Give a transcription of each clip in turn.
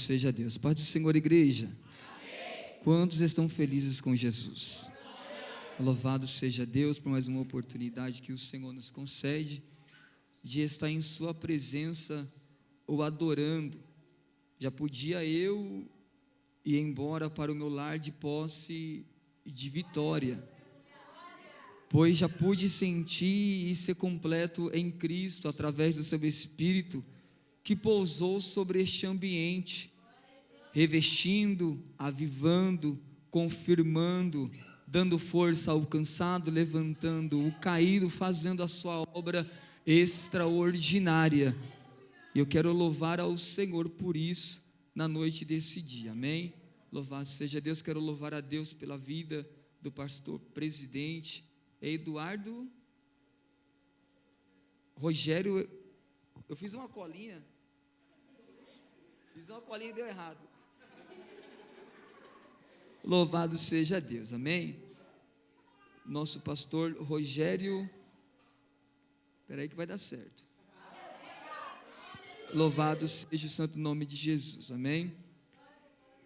seja Deus. Paz do Senhor, igreja. Amém. Quantos estão felizes com Jesus? Louvado seja Deus por mais uma oportunidade que o Senhor nos concede de estar em sua presença ou adorando. Já podia eu ir embora para o meu lar de posse e de vitória, pois já pude sentir e ser completo em Cristo através do seu Espírito que pousou sobre este ambiente, revestindo, avivando, confirmando, dando força ao cansado, levantando o caído, fazendo a sua obra extraordinária. E eu quero louvar ao Senhor por isso na noite desse dia, amém? Louvado seja Deus. Quero louvar a Deus pela vida do pastor presidente Eduardo Rogério. Eu fiz uma colinha e deu errado. Louvado seja Deus, amém? Nosso pastor Rogério, espera aí que vai dar certo. Louvado seja o santo nome de Jesus, amém?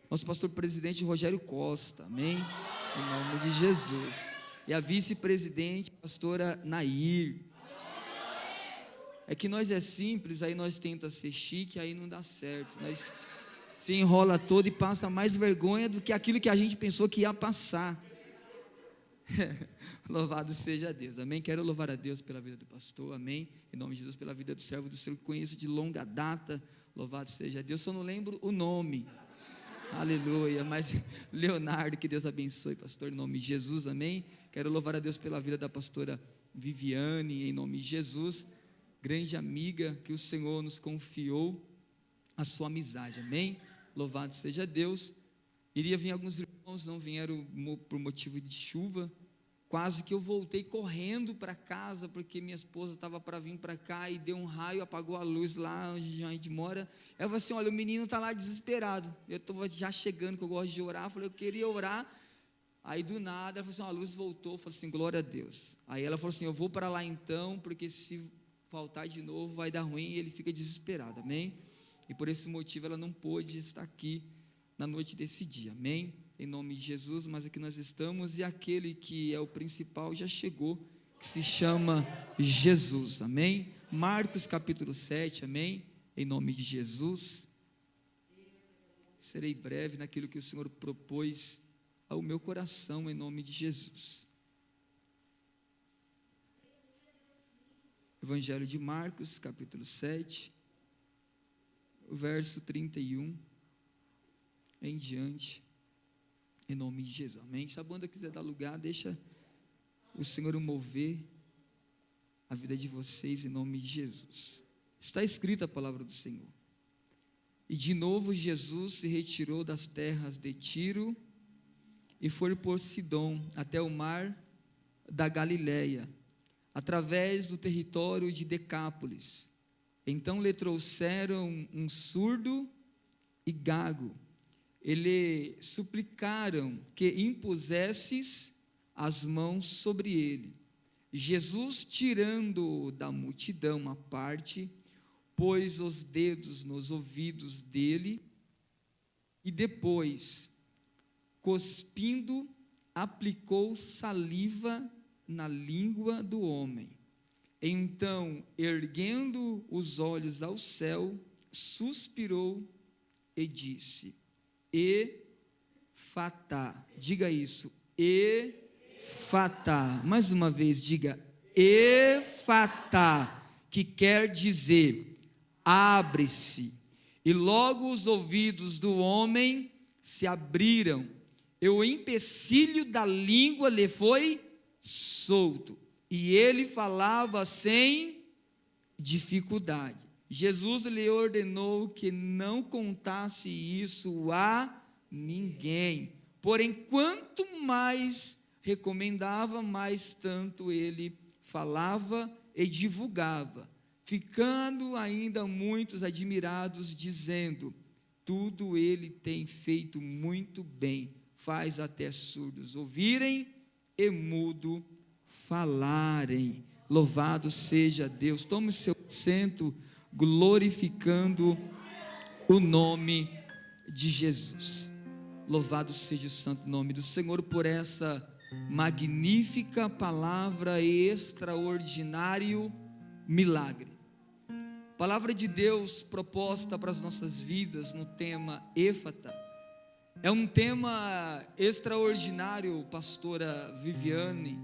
Nosso pastor presidente Rogério Costa, amém? Em nome de Jesus. E a vice-presidente, pastora Nair. É que nós é simples, aí nós tenta ser chique, aí não dá certo. Nós se enrola todo e passa mais vergonha do que aquilo que a gente pensou que ia passar. Louvado seja Deus, amém? Quero louvar a Deus pela vida do pastor, amém? Em nome de Jesus, pela vida do servo do Senhor que conheço de longa data. Louvado seja Deus, só não lembro o nome. Aleluia, mas Leonardo, que Deus abençoe, pastor, em nome de Jesus, amém? Quero louvar a Deus pela vida da pastora Viviane, em nome de Jesus, grande amiga que o Senhor nos confiou a sua amizade, amém? Louvado seja Deus. Iria vir alguns irmãos, não vieram por motivo de chuva, quase que eu voltei correndo para casa, porque minha esposa estava para vir para cá, e deu um raio, apagou a luz lá onde a gente mora. Eu falei assim, olha, o menino está lá desesperado, eu estou já chegando, que eu gosto de orar. Eu falei, eu queria orar. Aí do nada, ela falou assim, a luz voltou. Eu falei assim, glória a Deus. Aí ela falou assim, eu vou para lá então, porque se faltar de novo vai dar ruim, e ele fica desesperado, amém? E por esse motivo ela não pôde estar aqui na noite desse dia, amém? Em nome de Jesus, mas aqui nós estamos, e aquele que é o principal já chegou, que se chama Jesus, amém? Marcos capítulo 7, amém? Em nome de Jesus. Serei breve naquilo que o Senhor propôs ao meu coração, em nome de Jesus. Evangelho de Marcos, capítulo 7, o verso 31 em diante, em nome de Jesus, amém? Se a banda quiser dar lugar, deixa o Senhor mover a vida de vocês, em nome de Jesus. Está escrita a palavra do Senhor. E de novo Jesus se retirou das terras de Tiro e foi por Sidom até o mar da Galileia, através do território de Decápolis. Então lhe trouxeram um surdo e gago. Ele suplicaram que impusesses as mãos sobre ele. Jesus, tirando-o da multidão à parte, pôs os dedos nos ouvidos dele e depois, cuspindo, aplicou saliva na língua do homem. Então, erguendo os olhos ao céu, suspirou e disse: Efatá. Diga isso, Efatá. Mais uma vez, diga Efatá, que quer dizer abre-se. E logo os ouvidos do homem se abriram, e o empecilho da língua lhe foi solto, e ele falava sem dificuldade. Jesus lhe ordenou que não contasse isso a ninguém, porém quanto mais recomendava, mais tanto ele falava e divulgava, ficando ainda muitos admirados, dizendo: tudo ele tem feito muito bem, faz até surdos ouvirem e mudo falarem. Louvado seja Deus. Tome seu assento, glorificando o nome de Jesus. Louvado seja o santo nome do Senhor por essa magnífica palavra e extraordinário milagre. Palavra de Deus proposta para as nossas vidas no tema Éfata. É um tema extraordinário, pastora Viviane,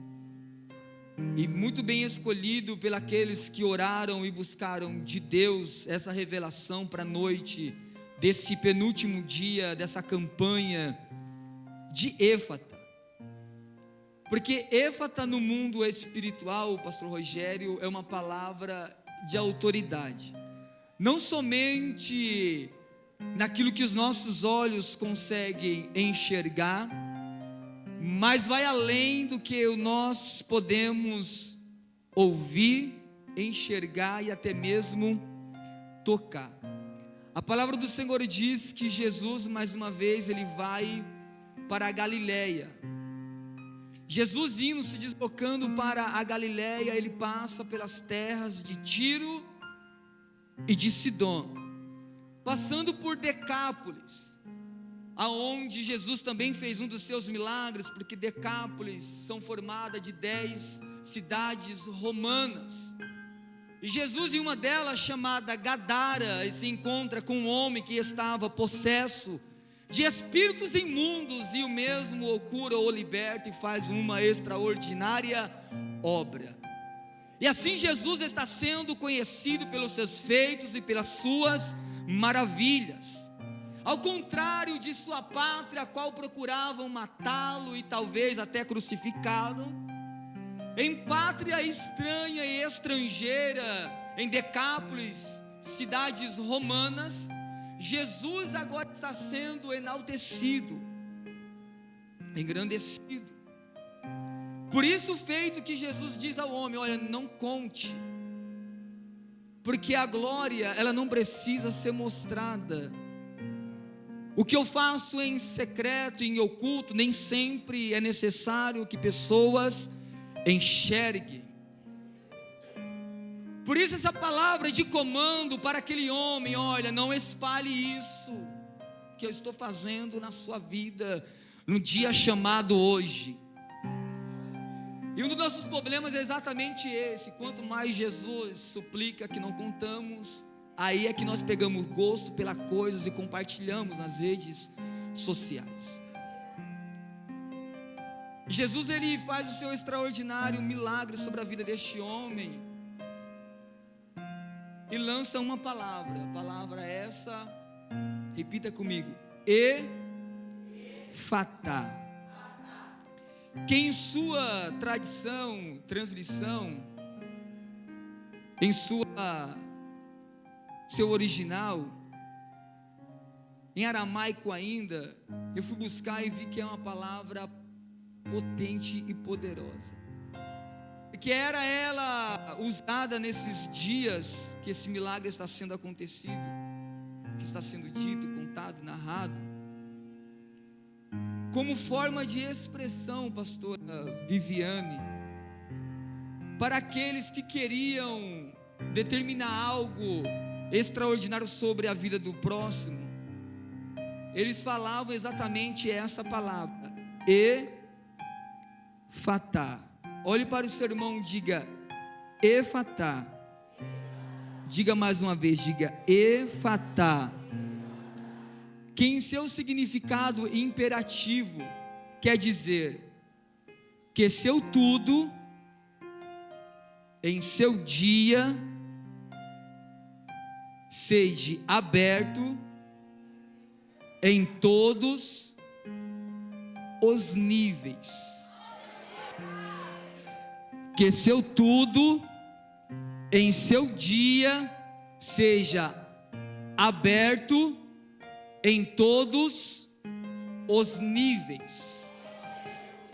e muito bem escolhido pelos que oraram e buscaram de Deus essa revelação para a noite desse penúltimo dia dessa campanha de Éfata. Porque Éfata no mundo espiritual, pastor Rogério, é uma palavra de autoridade, não somente naquilo que os nossos olhos conseguem enxergar, mas vai além do que nós podemos ouvir, enxergar e até mesmo tocar. A palavra do Senhor diz que Jesus, mais uma vez, ele vai para a Galileia. Jesus indo, se deslocando para a Galileia, ele passa pelas terras de Tiro e de Sidom, passando por Decápolis, aonde Jesus também fez um dos seus milagres, porque Decápolis são formadas de 10 cidades romanas, e Jesus em uma delas, chamada Gadara, se encontra com um homem que estava possesso de espíritos imundos, e o mesmo o cura, o liberta e faz uma extraordinária obra. E assim Jesus está sendo conhecido pelos seus feitos e pelas suas maravilhas. Ao contrário de sua pátria, a qual procuravam matá-lo e talvez até crucificá-lo, em pátria estranha e estrangeira, em Decápolis, cidades romanas, Jesus agora está sendo enaltecido, engrandecido. Por isso o feito que Jesus diz ao homem: olha, não conte, porque a glória, ela não precisa ser mostrada. O que eu faço em secreto, em oculto, nem sempre é necessário que pessoas enxerguem. Por isso essa palavra de comando para aquele homem: olha, não espalhe isso que eu estou fazendo na sua vida, no dia chamado hoje. E um dos nossos problemas é exatamente esse: quanto mais Jesus suplica que não contamos, aí é que nós pegamos gosto pelas coisas e compartilhamos nas redes sociais. Jesus, ele faz o seu extraordinário milagre sobre a vida deste homem e lança uma palavra. A palavra essa, repita comigo: Éfata. Que em sua tradição, translição, em seu original, em aramaico ainda, eu fui buscar e vi que é uma palavra potente e poderosa, que era ela usada nesses dias que esse milagre está sendo acontecido, que está sendo dito, contado, narrado, como forma de expressão, pastora Viviane, para aqueles que queriam determinar algo extraordinário sobre a vida do próximo. Eles falavam exatamente essa palavra: Éfata. Olhe para o seu irmão, diga: Éfata. Diga mais uma vez, diga: Éfata. Que em seu significado imperativo quer dizer que seu tudo em seu dia seja aberto em todos os níveis. Que seu tudo em seu dia seja aberto em todos os níveis.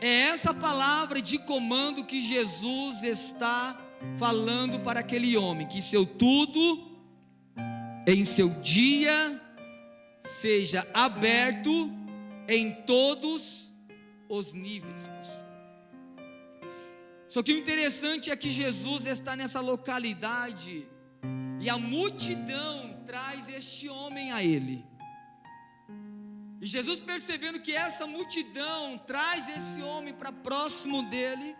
É essa palavra de comando que Jesus está falando para aquele homem: que seu tudo em seu dia seja aberto em todos os níveis, pastor. Só que o interessante é que Jesus está nessa localidade e a multidão traz este homem a ele. E Jesus, percebendo que essa multidão traz esse homem para próximo dele,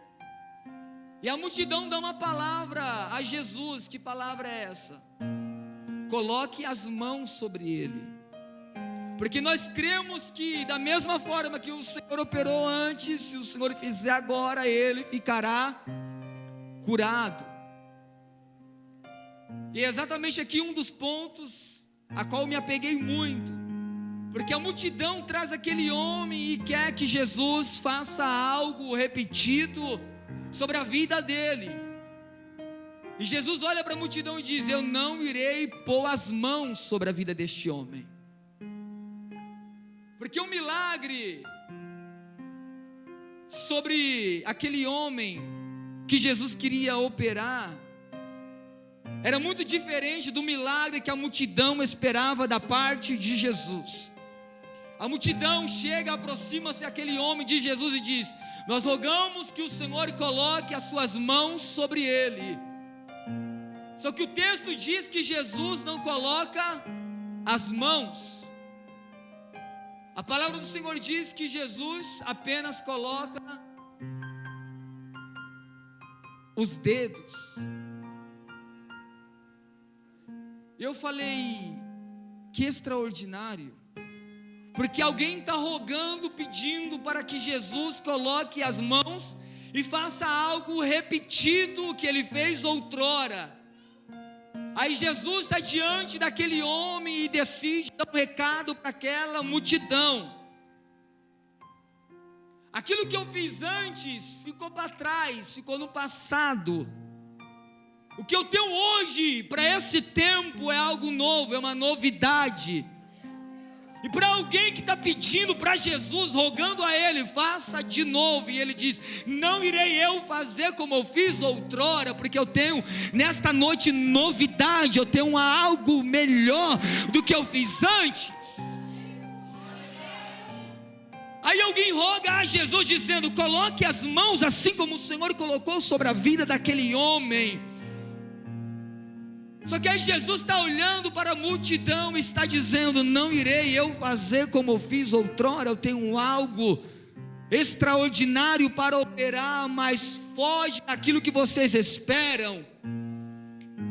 e a multidão dá uma palavra a Jesus. Que palavra é essa? Coloque as mãos sobre ele. Porque nós cremos que da mesma forma que o Senhor operou antes, se o Senhor fizer agora, ele ficará curado. E é exatamente aqui um dos pontos a qual eu me apeguei muito. Porque a multidão traz aquele homem e quer que Jesus faça algo repetido sobre a vida dele. E Jesus olha para a multidão e diz: eu não irei pôr as mãos sobre a vida deste homem. Porque o milagre sobre aquele homem que Jesus queria operar era muito diferente do milagre que a multidão esperava da parte de Jesus. A multidão chega, aproxima-se aquele homem de Jesus e diz: nós rogamos que o Senhor coloque as suas mãos sobre ele. Só que o texto diz que Jesus não coloca as mãos. A palavra do Senhor diz que Jesus apenas coloca os dedos. Eu falei, que extraordinário. Porque alguém está rogando, pedindo para que Jesus coloque as mãos e faça algo repetido que ele fez outrora. Aí Jesus está diante daquele homem e decide dar um recado para aquela multidão. Aquilo que eu fiz antes ficou para trás, ficou no passado. O que eu tenho hoje para esse tempo é algo novo, é uma novidade. E para alguém que está pedindo para Jesus, rogando a ele, faça de novo, e ele diz: não irei eu fazer como eu fiz outrora, porque eu tenho nesta noite novidade, eu tenho algo melhor do que eu fiz antes. Aí alguém roga a Jesus dizendo: coloque as mãos assim como o Senhor colocou sobre a vida daquele homem. Só que aí Jesus está olhando para a multidão e está dizendo: não irei eu fazer como eu fiz outrora, eu tenho algo extraordinário para operar, mas foge daquilo que vocês esperam.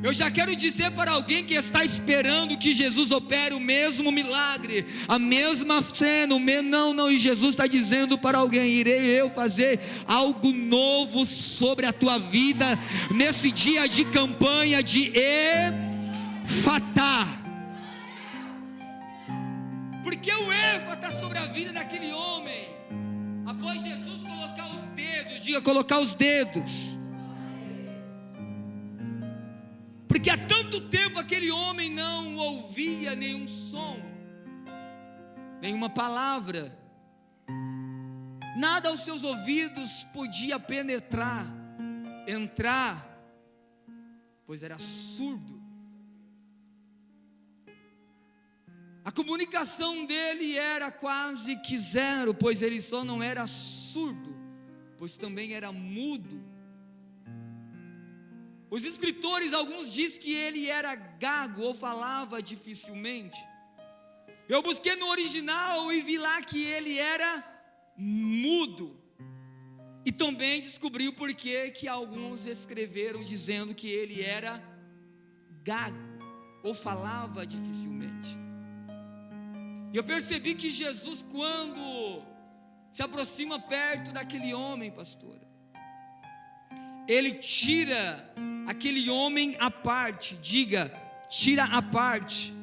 Eu já quero dizer para alguém que está esperando que Jesus opere o mesmo milagre, a mesma cena, não, e Jesus está dizendo para alguém: irei eu fazer algo novo sobre a tua vida, nesse dia de campanha de Efatá. Porque o Efatá sobre a vida daquele homem, após Jesus colocar os dedos, diga colocar os dedos. Porque há tanto tempo aquele homem não ouvia nenhum som, nenhuma palavra, nada aos seus ouvidos podia penetrar, entrar, pois era surdo. A comunicação dele era quase que zero, pois ele só não era surdo, pois também era mudo. Os escritores, alguns dizem que ele era gago ou falava dificilmente. Eu busquei no original e vi lá que ele era mudo. E também descobri o porquê que alguns escreveram dizendo que ele era gago ou falava dificilmente. E eu percebi que Jesus, quando se aproxima perto daquele homem, pastora, ele tira aquele homem à parte. Diga, tira a parte.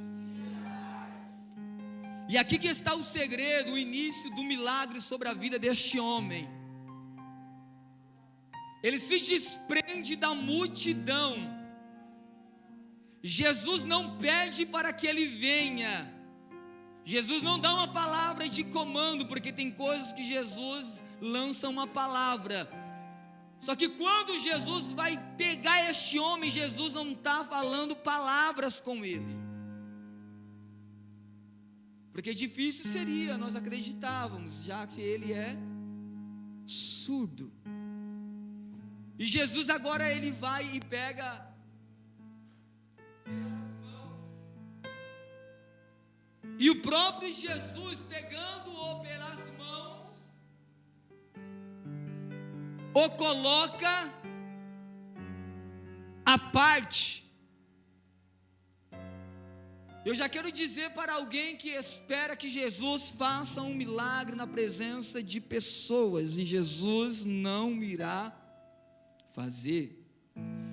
E aqui que está o segredo, o início do milagre sobre a vida deste homem. Ele se desprende da multidão. Jesus não pede para que ele venha. Jesus não dá uma palavra de comando, porque tem coisas que Jesus lança uma palavra. Só que quando Jesus vai pegar este homem, Jesus não está falando palavras com ele. Porque difícil seria, nós acreditávamos, já que ele é surdo. E Jesus agora ele vai e pega as mãos E o próprio Jesus, pegando-o pelas mãos, o coloca à parte. Eu já quero dizer para alguém que espera que Jesus faça um milagre na presença de pessoas, e Jesus não irá fazer.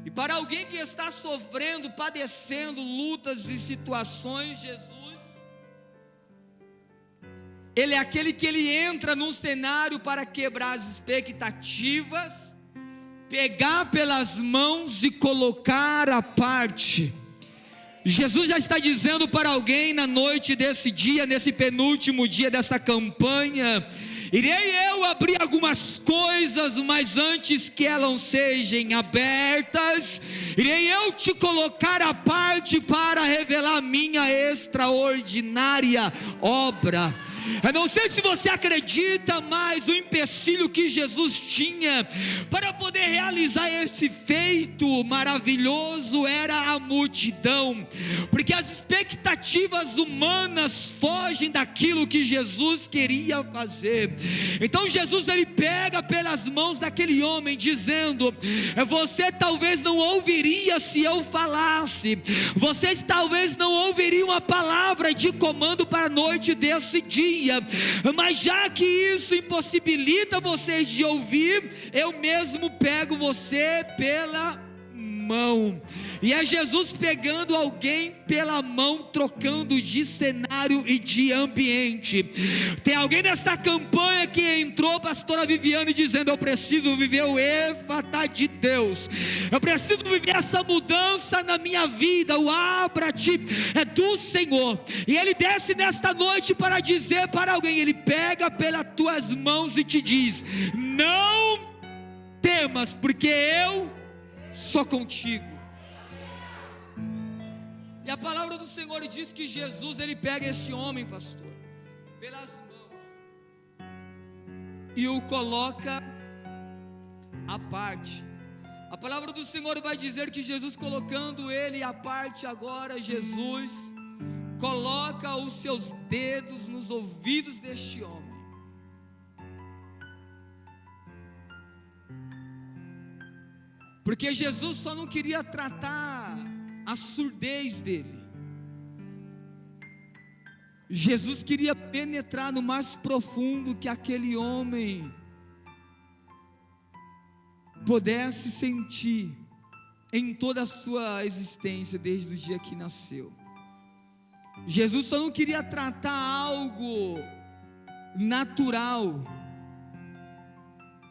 E para alguém que está sofrendo, padecendo lutas e situações, Jesus, Ele é aquele que Ele entra num cenário para quebrar as expectativas, pegar pelas mãos e colocar à parte. Jesus já está dizendo para alguém na noite desse dia, nesse penúltimo dia dessa campanha: irei eu abrir algumas coisas, mas antes que elas sejam abertas, irei eu te colocar à parte para revelar a minha extraordinária obra. Eu não sei se você acredita, mas o empecilho que Jesus tinha para poder realizar esse feito maravilhoso era a multidão, porque as expectativas humanas fogem daquilo que Jesus queria fazer. Então Jesus, ele pega pelas mãos daquele homem, dizendo: você talvez não ouviria se eu falasse, vocês talvez não ouviriam a palavra de comando para a noite desse dia, mas já que isso impossibilita vocês de ouvir, eu mesmo pego você pela mão. E é Jesus pegando alguém pela mão, trocando de cenário e de ambiente. Tem alguém nesta campanha que entrou, pastora Viviane, dizendo: eu preciso viver o Efatá de Deus, eu preciso viver essa mudança na minha vida. O abra-te é do Senhor, e Ele desce nesta noite para dizer para alguém: Ele pega pelas tuas mãos e te diz: não temas, porque eu sou contigo. E a palavra do Senhor diz que Jesus, ele pega esse homem, pastor, pelas mãos e o coloca à parte. A palavra do Senhor vai dizer que Jesus, colocando ele à parte, agora Jesus coloca os seus dedos nos ouvidos deste homem. Porque Jesus só não queria tratar a surdez dele. Jesus queria penetrar no mais profundo que aquele homem pudesse sentir em toda a sua existência, desde o dia que nasceu. Jesus só não queria tratar algo natural,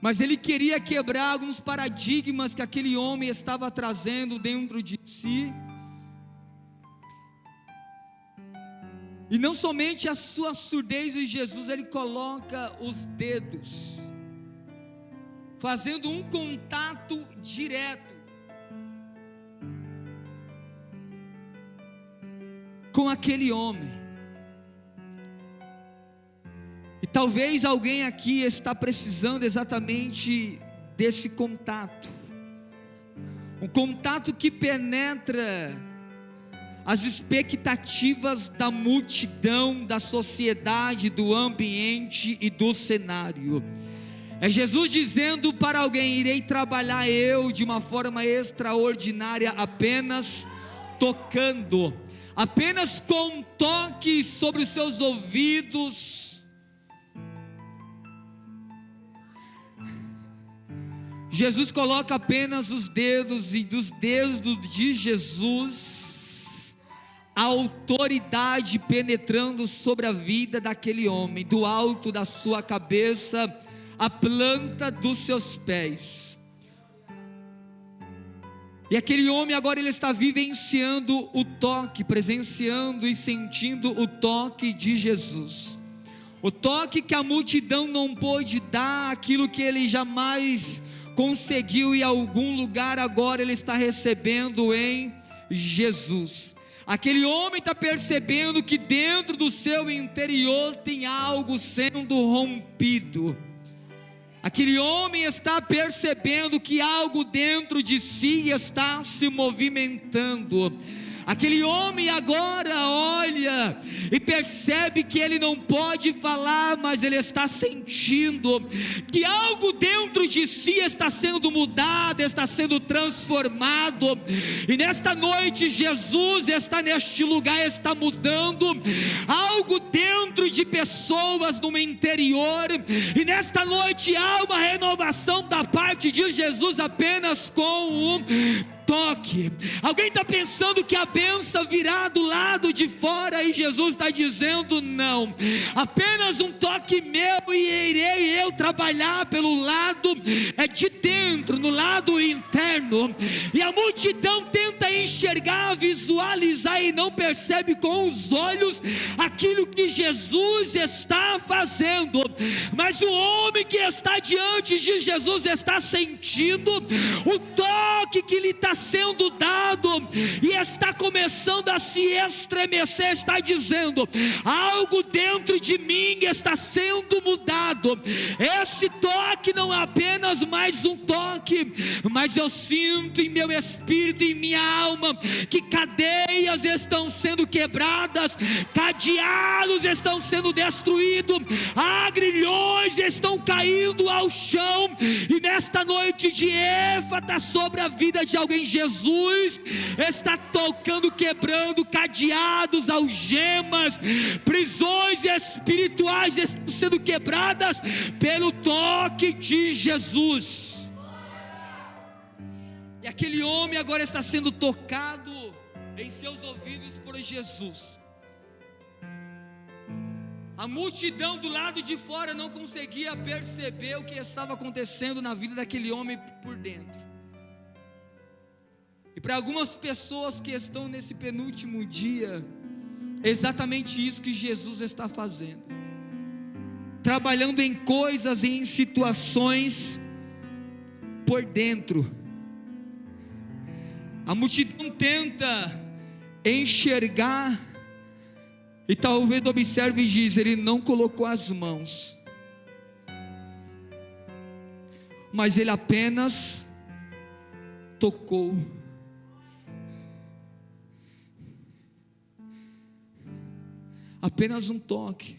mas ele queria quebrar alguns paradigmas que aquele homem estava trazendo dentro de si. E não somente a sua surdez, e Jesus, ele coloca os dedos, fazendo um contato direto com aquele homem. E talvez alguém aqui está precisando exatamente desse contato, um contato que penetra as expectativas da multidão, da sociedade, do ambiente e do cenário. É Jesus dizendo para alguém: irei trabalhar eu de uma forma extraordinária, apenas tocando, apenas com um toque sobre os seus ouvidos. Jesus coloca apenas os dedos, e dos dedos de Jesus, a autoridade penetrando sobre a vida daquele homem, do alto da sua cabeça à planta dos seus pés. E aquele homem agora, ele está vivenciando o toque, presenciando e sentindo o toque de Jesus, o toque que a multidão não pôde dar, aquilo que ele jamais conseguiu em algum lugar, agora ele está recebendo em Jesus. Aquele homem está percebendo que dentro do seu interior tem algo sendo rompido. Aquele homem está percebendo que algo dentro de si está se movimentando. Aquele homem agora olha e percebe que ele não pode falar, mas ele está sentindo que algo dentro de si está sendo mudado, está sendo transformado. E nesta noite Jesus está neste lugar, está mudando algo dentro de pessoas no interior. E nesta noite há uma renovação da parte de Jesus apenas com um toque. Alguém está pensando que a bênção virá do lado de fora, e Jesus está dizendo: não, apenas um toque meu e irei eu trabalhar pelo lado de dentro, no lado interno. E a multidão tenta enxergar, visualizar, e não percebe com os olhos aquilo que Jesus está fazendo. Mas o homem que está diante de Jesus está sentindo o toque que lhe está sendo dado, e está começando a se estremecer, está dizendo: algo dentro de mim está sendo mudado. Esse toque não é apenas mais um toque, mas eu sinto em meu espírito, em minha alma, que cadeias estão sendo quebradas, cadeados estão sendo destruídos, agrilhões estão caindo ao chão. E nesta noite de Éfata sobre a vida de alguém, Jesus está tocando, quebrando cadeados, algemas, prisões espirituais estão sendo quebradas pelo toque de Jesus. E aquele homem agora está sendo tocado em seus ouvidos por Jesus. A multidão do lado de fora não conseguia perceber o que estava acontecendo na vida daquele homem por dentro. E para algumas pessoas que estão nesse penúltimo dia, é exatamente isso que Jesus está fazendo, trabalhando em coisas e em situações por dentro. A multidão tenta enxergar, e talvez observe e diz: ele não colocou as mãos, mas ele apenas tocou. Apenas um toque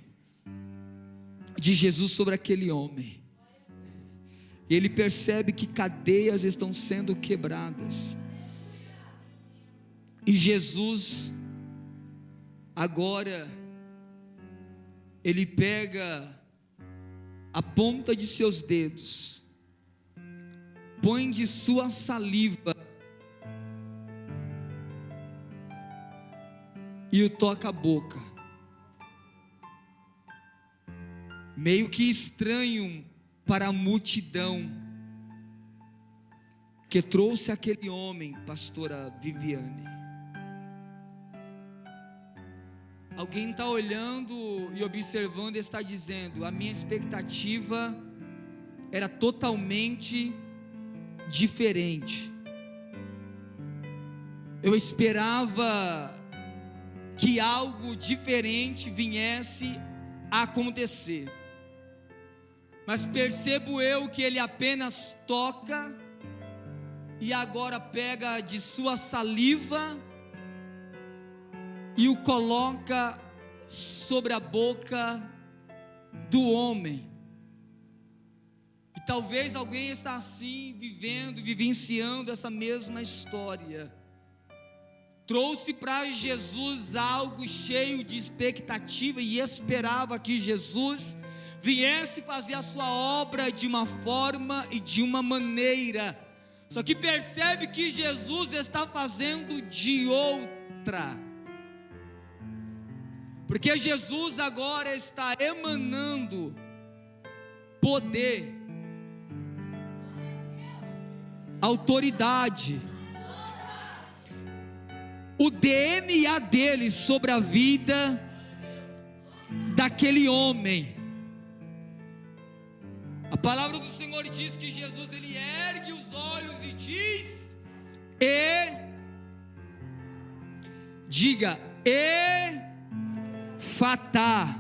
de Jesus sobre aquele homem, e ele percebe que cadeias estão sendo quebradas. E Jesus agora, ele pega a ponta de seus dedos, põe de sua saliva e o toca a boca. Meio que estranho para a multidão que trouxe aquele homem, pastora Viviane. Alguém está olhando e observando e está dizendo: a minha expectativa era totalmente diferente. Eu esperava que algo diferente viesse a acontecer, mas percebo eu que ele apenas toca, e agora pega de sua saliva e o coloca sobre a boca do homem. E talvez alguém está assim, vivenciando essa mesma história. Trouxe para Jesus algo cheio de expectativa e esperava que Jesus viesse fazer a sua obra de uma forma e de uma maneira. Só que percebe que Jesus está fazendo de outra. Porque Jesus agora está emanando poder, autoridade, o DNA dele sobre a vida daquele homem. A palavra do Senhor diz que Jesus, ele ergue os olhos e diz: diga, Efatá.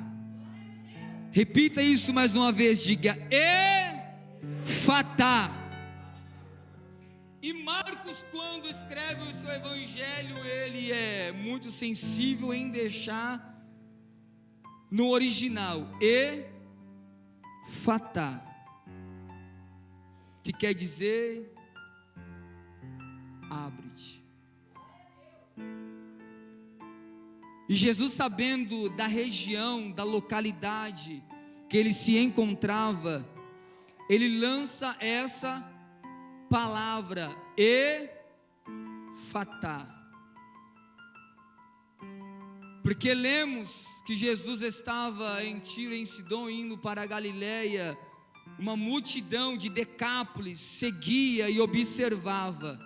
Repita isso mais uma vez, diga, Efatá. E Marcos, quando escreve o seu evangelho, ele é muito sensível em deixar no original Efatá, que quer dizer abre-te. E Jesus, sabendo da região, da localidade que ele se encontrava, ele lança essa palavra Efatá, porque lemos que Jesus estava em Tiro e em Sidom, indo para a Galileia. Uma multidão de Decápolis seguia e observava.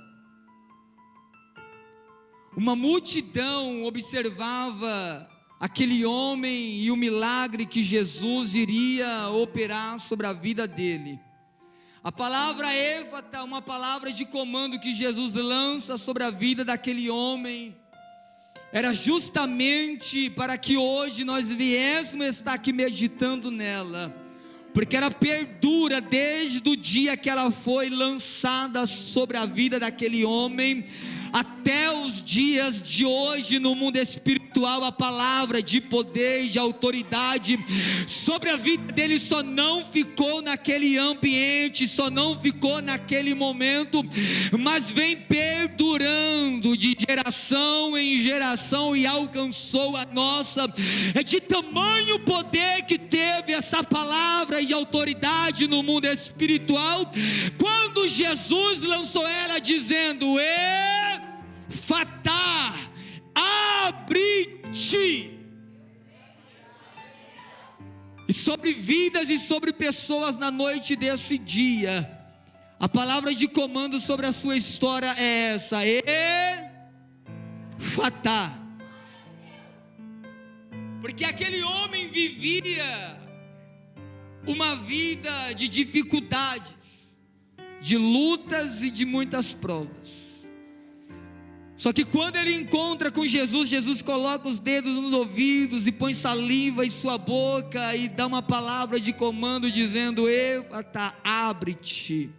Uma multidão observava aquele homem e o milagre que Jesus iria operar sobre a vida dele. A palavra Éfata, uma palavra de comando que Jesus lança sobre a vida daquele homem, era justamente para que hoje nós viéssemos estar aqui meditando nela, porque ela perdura desde o dia que ela foi lançada sobre a vida daquele homem, até os dias de hoje. No mundo espiritual, a palavra de poder e de autoridade sobre a vida dele só não ficou naquele ambiente, só não ficou naquele momento, mas vem perdurando de geração em geração e alcançou a nossa. É de tamanho poder que teve essa palavra e autoridade no mundo espiritual, quando Jesus lançou ela dizendo: Efatá, abre-te. E sobre vidas e sobre pessoas na noite desse dia, a palavra de comando sobre a sua história é essa: Efatá. Porque aquele homem vivia uma vida de dificuldades, de lutas e de muitas provas. Só que quando ele encontra com Jesus, Jesus coloca os dedos nos ouvidos e põe saliva em sua boca e dá uma palavra de comando dizendo: Efatá, abre-te.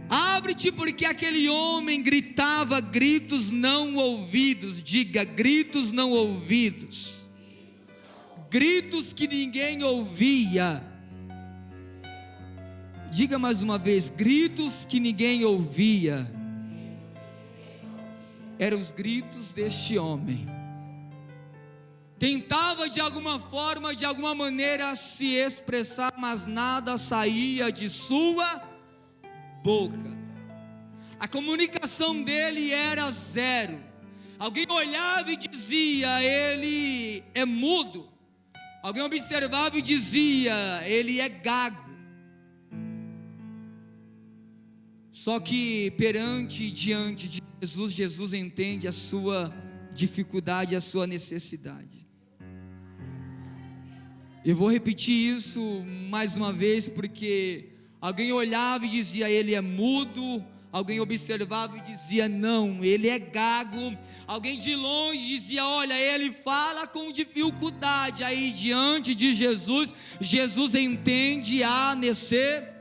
Abre-te, porque aquele homem gritava gritos não ouvidos. Diga, gritos não ouvidos. Gritos que ninguém ouvia. Diga mais uma vez, gritos que ninguém ouvia. Eram os gritos deste homem. Tentava de alguma forma, de alguma maneira se expressar, mas nada saía de sua boca. A comunicação dele era zero. Alguém olhava e dizia: ele é mudo. Alguém observava e dizia: ele é gago. Só que diante de Jesus, Jesus entende a sua dificuldade, a sua necessidade. Eu vou repetir isso mais uma vez, porque alguém olhava e dizia: ele é mudo. Alguém observava e dizia: não, ele é gago. Alguém de longe dizia: olha, ele fala com dificuldade. Aí diante de Jesus, Jesus entende a necessidade.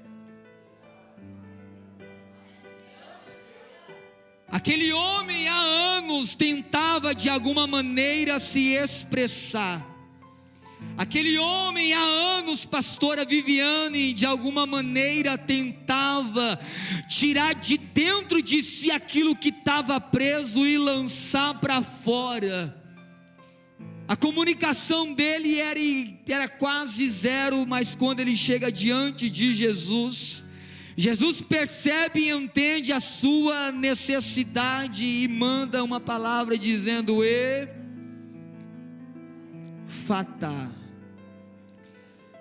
Aquele homem há anos tentava de alguma maneira se expressar. Aquele homem há anos, pastora Viviane, de alguma maneira tentava tirar de dentro de si aquilo que estava preso e lançar para fora. A comunicação dele era quase zero, mas quando ele chega diante de Jesus, Jesus percebe e entende a sua necessidade e manda uma palavra dizendo: Efatá.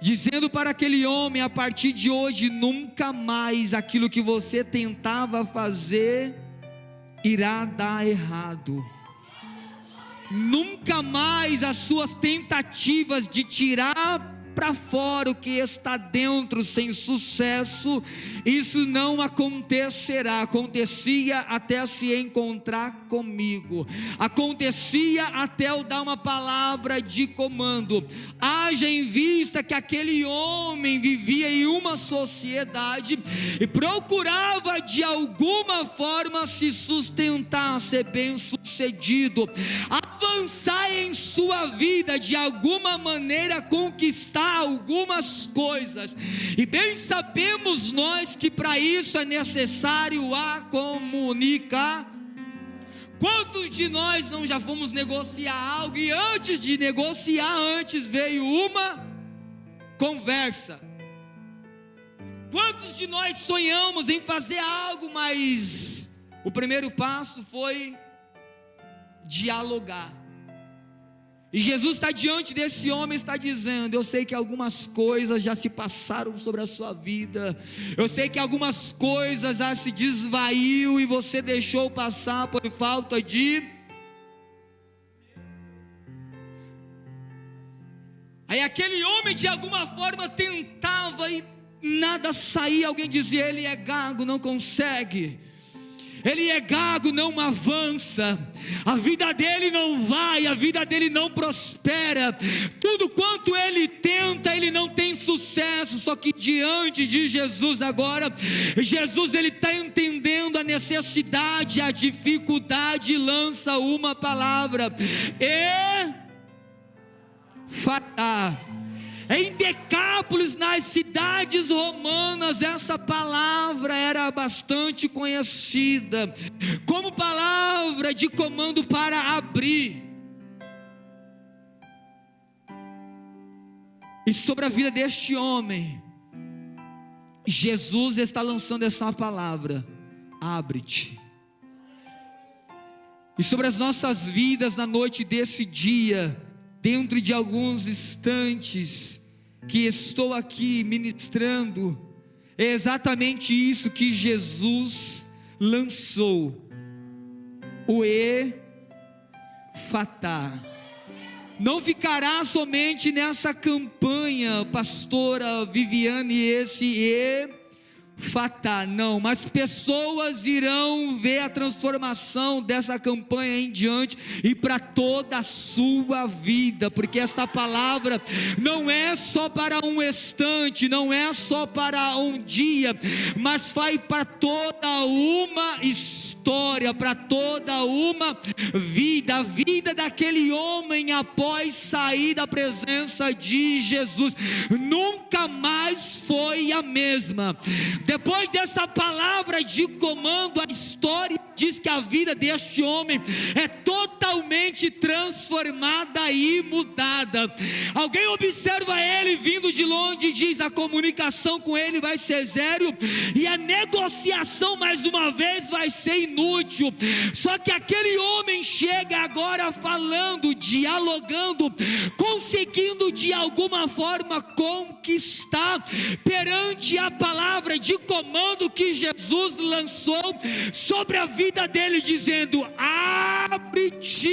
Dizendo para aquele homem: a partir de hoje, nunca mais aquilo que você tentava fazer irá dar errado. Nunca mais as suas tentativas de tirar para fora o que está dentro sem sucesso, isso não acontecerá. Acontecia até se encontrar comigo, acontecia até eu dar uma palavra de comando: haja em vista que aquele homem vivia em uma sociedade e procurava de alguma forma se sustentar, ser bem sucedido, avançar em sua vida, de alguma maneira conquistar algumas coisas. E bem sabemos nós que para isso é necessário a comunicação. Quantos de nós não já fomos negociar algo e antes de negociar, antes veio uma conversa? Quantos de nós sonhamos em fazer algo, mas o primeiro passo foi dialogar? E Jesus está diante desse homem, está dizendo: eu sei que algumas coisas já se passaram sobre a sua vida, eu sei que algumas coisas já se desvaiu e você deixou passar por falta de... Aí aquele homem de alguma forma tentava e nada saía. Alguém dizia: ele é gago, não consegue. Ele é gago, não avança, a vida dele não vai, a vida dele não prospera, tudo quanto ele tenta, ele não tem sucesso. Só que diante de Jesus agora, Jesus ele está entendendo a necessidade, a dificuldade, e lança uma palavra: Efatá. Em Decápolis, nas cidades romanas, essa palavra era bastante conhecida como palavra de comando para abrir. E sobre a vida deste homem, Jesus está lançando essa palavra: abre-te. E sobre as nossas vidas na noite desse dia, dentro de alguns instantes que estou aqui ministrando, é exatamente isso que Jesus lançou: o Efatá. Não ficará somente nessa campanha, pastora Viviane, esse Efatá, não, mas pessoas irão ver a transformação dessa campanha em diante e para toda a sua vida, porque essa palavra não é só para um instante, não é só para um dia, mas vai para toda uma história, para toda uma vida. A vida daquele homem após sair da presença de Jesus nunca mais foi a mesma. Depois dessa palavra de comando, a história diz que a vida deste homem é totalmente transformada e mudada. Alguém observa ele vindo de longe e diz: a comunicação com ele vai ser zero e a negociação mais uma vez vai ser inútil. Só que aquele homem chega agora falando, dialogando, conseguindo de alguma forma conquistar perante a palavra de comando que Jesus lançou sobre a vida dele, dizendo: abre-te.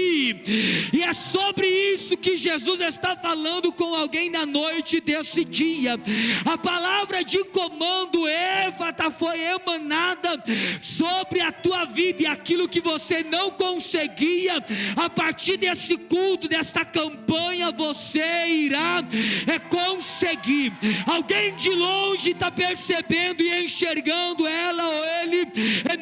E é sobre isso que Jesus está falando com alguém na noite desse dia. A palavra de comando Efatá foi emanada sobre a tua vida, e aquilo que você não conseguia, a partir desse culto, desta campanha, você irá conseguir. Alguém de longe está percebendo e enxergando ela ou ele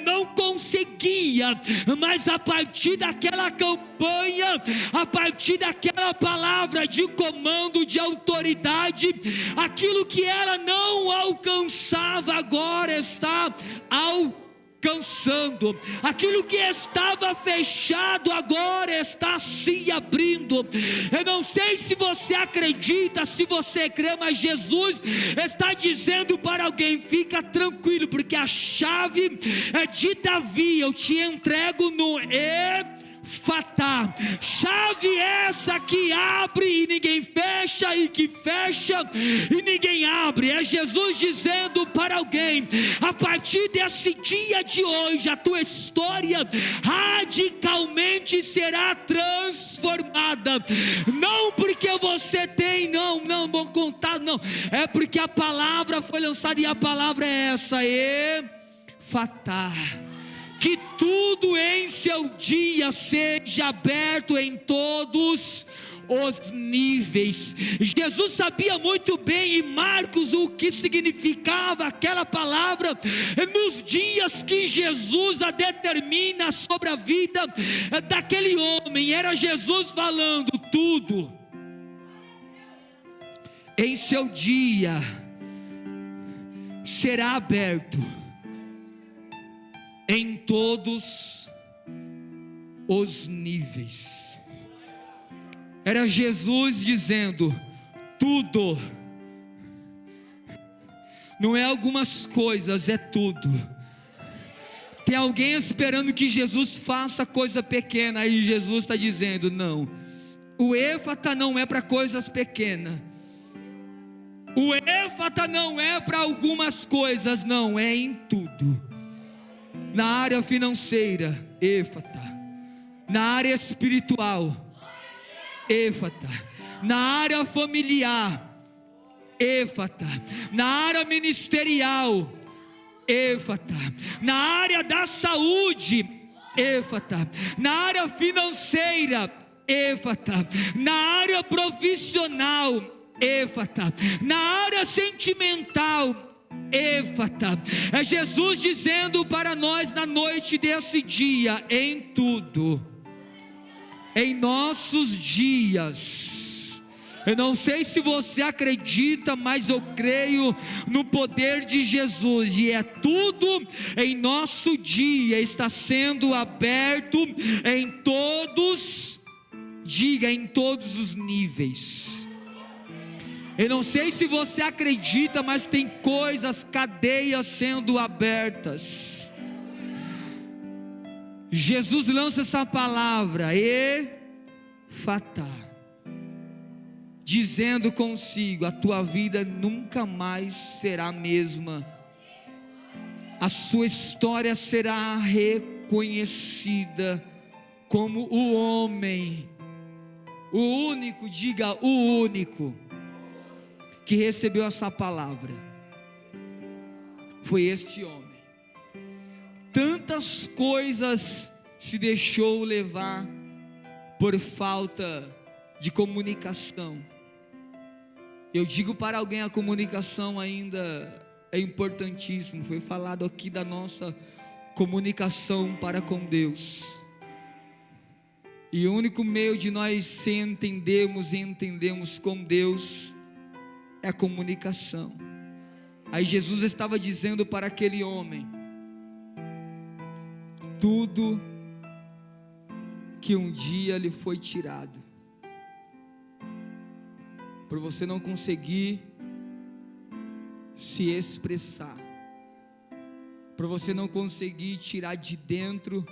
não conseguia, mas a partir daquela campanha, a partir daquela palavra de comando, de autoridade, aquilo que ela não alcançava agora está alcançando, aquilo que estava fechado agora está se abrindo. Eu não sei se você acredita, se você crê, mas Jesus está dizendo para alguém: fica tranquilo, porque a chave é de Davi, eu te entrego no Efatá. Chave essa que abre e ninguém fecha, e que fecha e ninguém abre. É Jesus dizendo para alguém: a partir desse dia de hoje, a tua história radicalmente será transformada. Não porque você tem, não vou contar, não, é porque a palavra foi lançada, e a palavra é essa: Efatá. Que tudo em seu dia seja aberto em todos os níveis. Jesus sabia muito bem em Marcos o que significava aquela palavra nos dias que Jesus a determina sobre a vida daquele homem. Era Jesus falando: tudo em seu dia será aberto em todos os níveis. Era Jesus dizendo: tudo, não é algumas coisas, é tudo. Tem alguém esperando que Jesus faça coisa pequena, aí Jesus está dizendo: não, o éfata não é para coisas pequenas, o éfata não é para algumas coisas, não, é em tudo. Na área financeira, éfata. Na área espiritual, éfata. Na área familiar, éfata. Na área ministerial, éfata. Na área da saúde, éfata. Na área financeira, éfata. Na área profissional, éfata. Na área sentimental, éfata. É Jesus dizendo para nós na noite desse dia: em tudo, em nossos dias. Eu não sei se você acredita, mas eu creio no poder de Jesus, e é tudo em nosso dia está sendo aberto em todos, diga, em todos os níveis. Eu não sei se você acredita, mas tem coisas, cadeias sendo abertas. Jesus lança essa palavra, éfata, dizendo consigo: a tua vida nunca mais será a mesma. A sua história será reconhecida como o homem, o único, diga, o único, que recebeu essa palavra. Foi este homem. Tantas coisas se deixou levar por falta de comunicação. Eu digo para alguém: a comunicação ainda é importantíssimo. Foi falado aqui da nossa comunicação para com Deus. E o único meio de nós se entendermos e entendemos com Deus é a comunicação. Aí Jesus estava dizendo para aquele homem: tudo que um dia lhe foi tirado, por você não conseguir se expressar, por você não conseguir tirar de dentro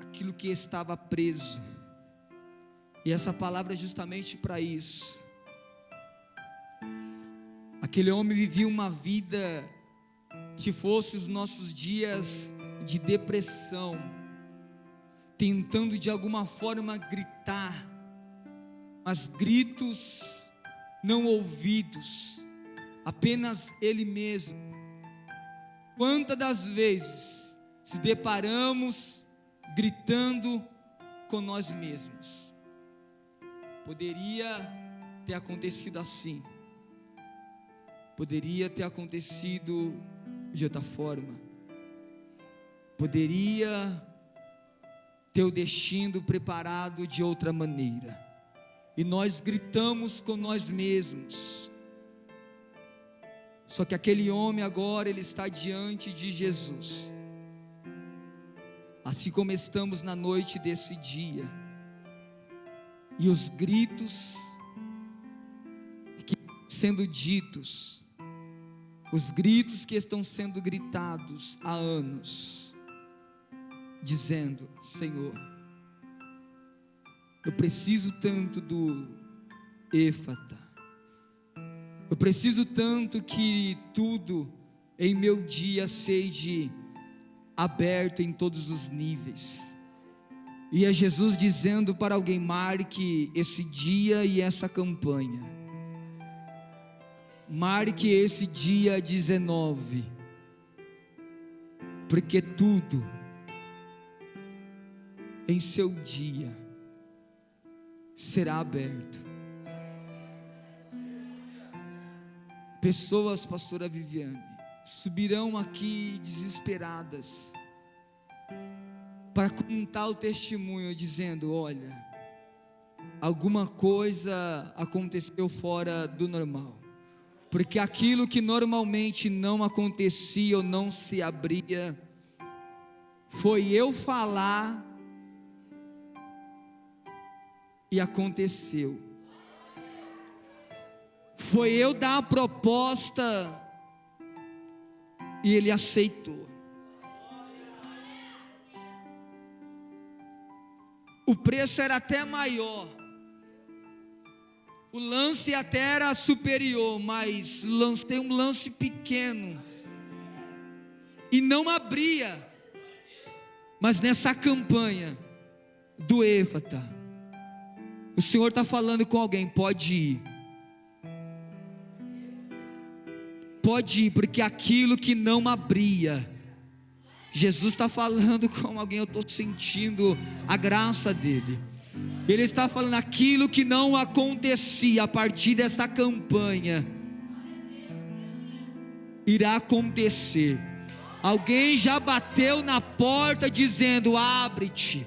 aquilo que estava preso. E essa palavra é justamente para isso. Aquele homem vivia uma vida, se fosse os nossos dias, de depressão, tentando de alguma forma gritar, mas gritos não ouvidos, apenas ele mesmo. Quantas das vezes se deparamos gritando com nós mesmos? Poderia ter acontecido assim, poderia ter acontecido de outra forma, poderia ter o destino preparado de outra maneira, e nós gritamos com nós mesmos. Só que aquele homem agora, ele está diante de Jesus, assim como estamos na noite desse dia, e os gritos que sendo ditos, os gritos que estão sendo gritados há anos, dizendo: Senhor, eu preciso tanto do éfata, eu preciso tanto que tudo em meu dia seja aberto em todos os níveis. E é Jesus dizendo para alguém: marque esse dia e essa campanha, marque esse dia 19, porque tudo em seu dia será aberto. Pessoas, pastora Viviane, subirão aqui desesperadas para contar o testemunho, dizendo: olha, alguma coisa aconteceu fora do normal, porque aquilo que normalmente não acontecia ou não se abria, foi eu falar e aconteceu. Foi eu dar a proposta e ele aceitou. O preço era até maior, o lance até era superior, mas lancei um lance pequeno e não abria. Mas nessa campanha do Éfata, o Senhor está falando com alguém: pode ir. Pode ir, porque aquilo que não abria, Jesus está falando com alguém, eu estou sentindo a graça dele. Ele está falando: aquilo que não acontecia a partir dessa campanha, irá acontecer. Alguém já bateu na porta dizendo: abre-te,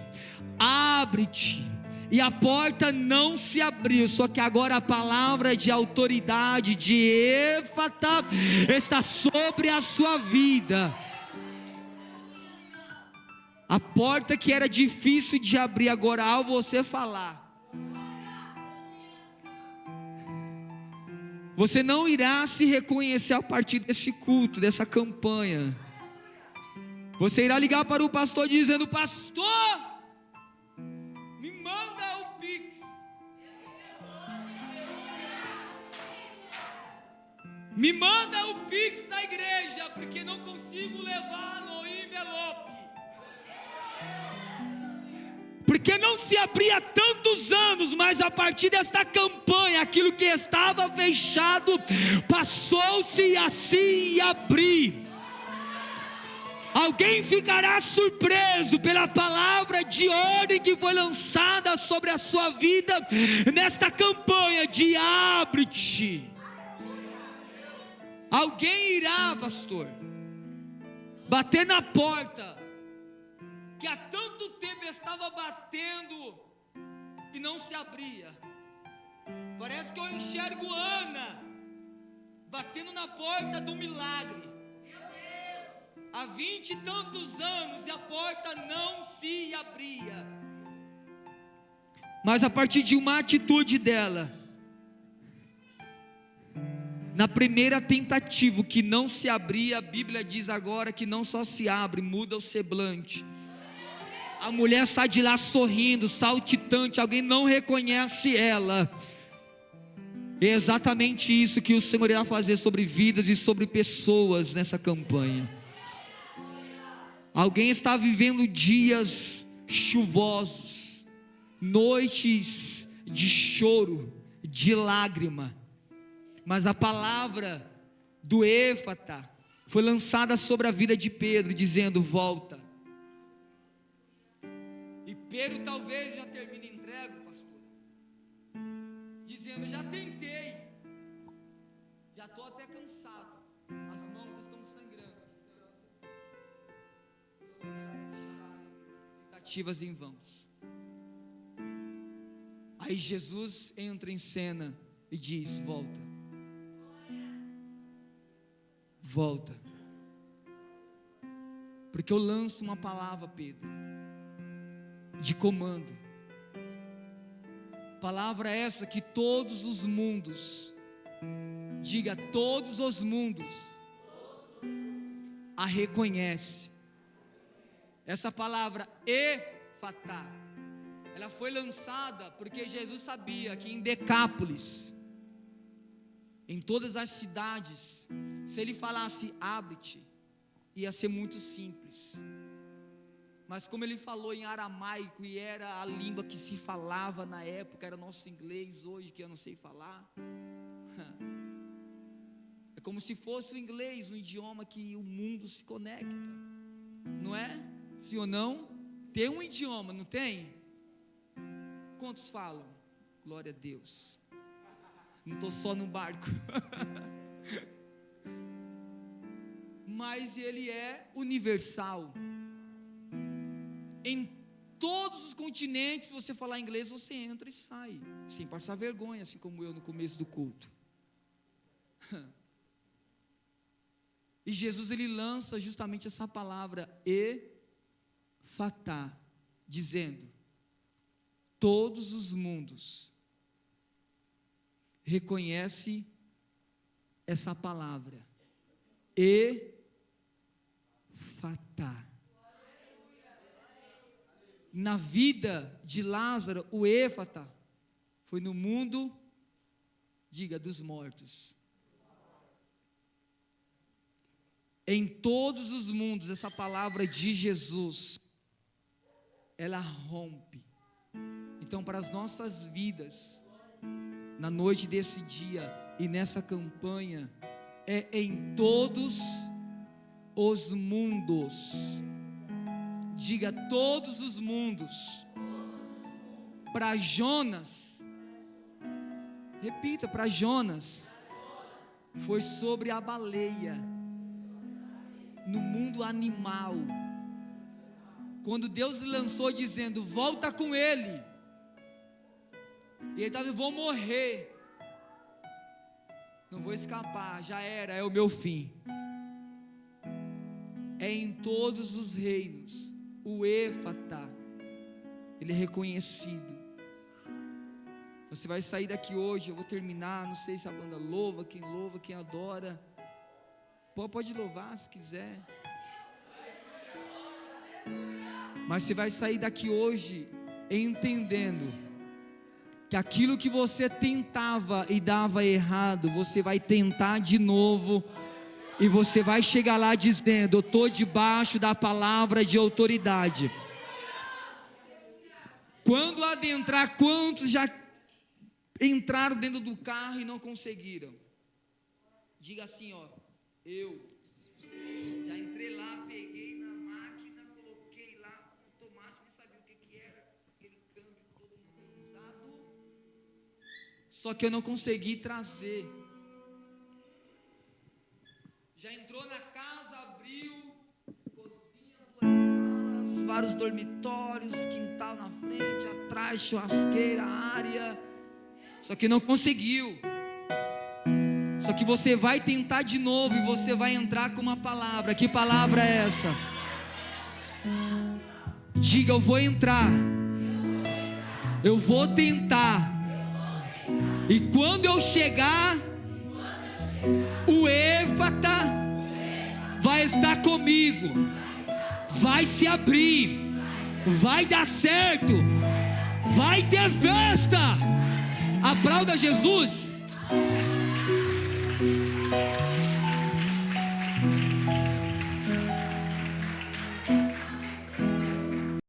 abre-te. E a porta não se abriu, só que agora a palavra de autoridade de Éfata está sobre a sua vida. A porta que era difícil de abrir, agora ao você falar, você não irá se reconhecer a partir desse culto, dessa campanha. Você irá ligar para o pastor dizendo: pastor, me manda o Pix, me manda o Pix da igreja, porque não consigo levar no envelope, porque não se abria há tantos anos, mas a partir desta campanha, aquilo que estava fechado, passou-se a se abrir. Alguém ficará surpreso pela palavra de ordem que foi lançada sobre a sua vida, nesta campanha de abre-te. Alguém irá, pastor, bater na porta, que há tanto tempo estava batendo e não se abria. Parece que eu enxergo Ana batendo na porta do milagre há 20 e tantos anos, e a porta não se abria. Mas a partir de uma atitude dela, na primeira tentativa que não se abria, a Bíblia diz agora que não só se abre, muda o semblante. A mulher sai de lá sorrindo, saltitante, alguém não reconhece ela. É exatamente isso que o Senhor irá fazer sobre vidas e sobre pessoas nessa campanha. Alguém está vivendo dias chuvosos, noites de choro, de lágrima, mas a palavra do Éfata foi lançada sobre a vida de Pedro, dizendo: volta. E Pedro talvez já termine entregue, pastor, dizendo: já tentei, já estou até cansado, as mãos estão sangrando, tentativas em vãos. Aí Jesus entra em cena e diz: volta, volta, porque eu lanço uma palavra, Pedro, de comando. Palavra essa que todos os mundos, diga todos os mundos, a reconhece. Essa palavra Éfata, ela foi lançada porque Jesus sabia que em Decápolis, em todas as cidades, se ele falasse abre-te, ia ser muito simples. Mas como ele falou em aramaico, e era a língua que se falava na época, era nosso inglês hoje que eu não sei falar. É como se fosse o inglês, um idioma que o mundo se conecta, não é? Sim ou não? Tem um idioma, não tem? Quantos falam? Glória a Deus. Não estou só no barco. Mas ele é universal. Em todos os continentes, se você falar inglês, você entra e sai, sem passar vergonha, assim como eu no começo do culto. E Jesus, ele lança justamente essa palavra Efatá, dizendo: todos os mundos reconhece essa palavra Efatá. Na vida de Lázaro, o Éfata foi no mundo, diga, dos mortos. Em todos os mundos, essa palavra de Jesus, ela rompe. Então, para as nossas vidas, na noite desse dia e nessa campanha, é em todos os mundos. Diga, todos os mundos. Para Jonas, repita, para Jonas, foi sobre a baleia, no mundo animal. Quando Deus lançou dizendo: volta com ele, e ele estava dizendo: vou morrer, não vou escapar, já era, é o meu fim. É em todos os reinos, o Éfata, ele é reconhecido. Você vai sair daqui hoje, eu vou terminar, não sei se a banda louva, quem adora, pode louvar se quiser, mas você vai sair daqui hoje entendendo que aquilo que você tentava e dava errado, você vai tentar de novo, e você vai chegar lá dizendo: eu estou debaixo da palavra de autoridade. Quando adentrar, quantos já entraram dentro do carro e não conseguiram? Diga assim, ó: eu já entrei lá, peguei na máquina, coloquei lá no tomate, nem sabia o que era, aquele câmbio todo pesado, só que eu não consegui trazer. Já entrou na casa, abriu, cozinha, 2 salas, vários dormitórios, quintal na frente, atrás, churrasqueira, área, só que não conseguiu. Só que você vai tentar de novo e você vai entrar com uma palavra. Que palavra é essa? Diga: eu vou entrar, eu vou tentar, e quando eu chegar, o Éfata vai estar comigo, vai se abrir, vai dar certo, vai ter festa. Aplauda Jesus.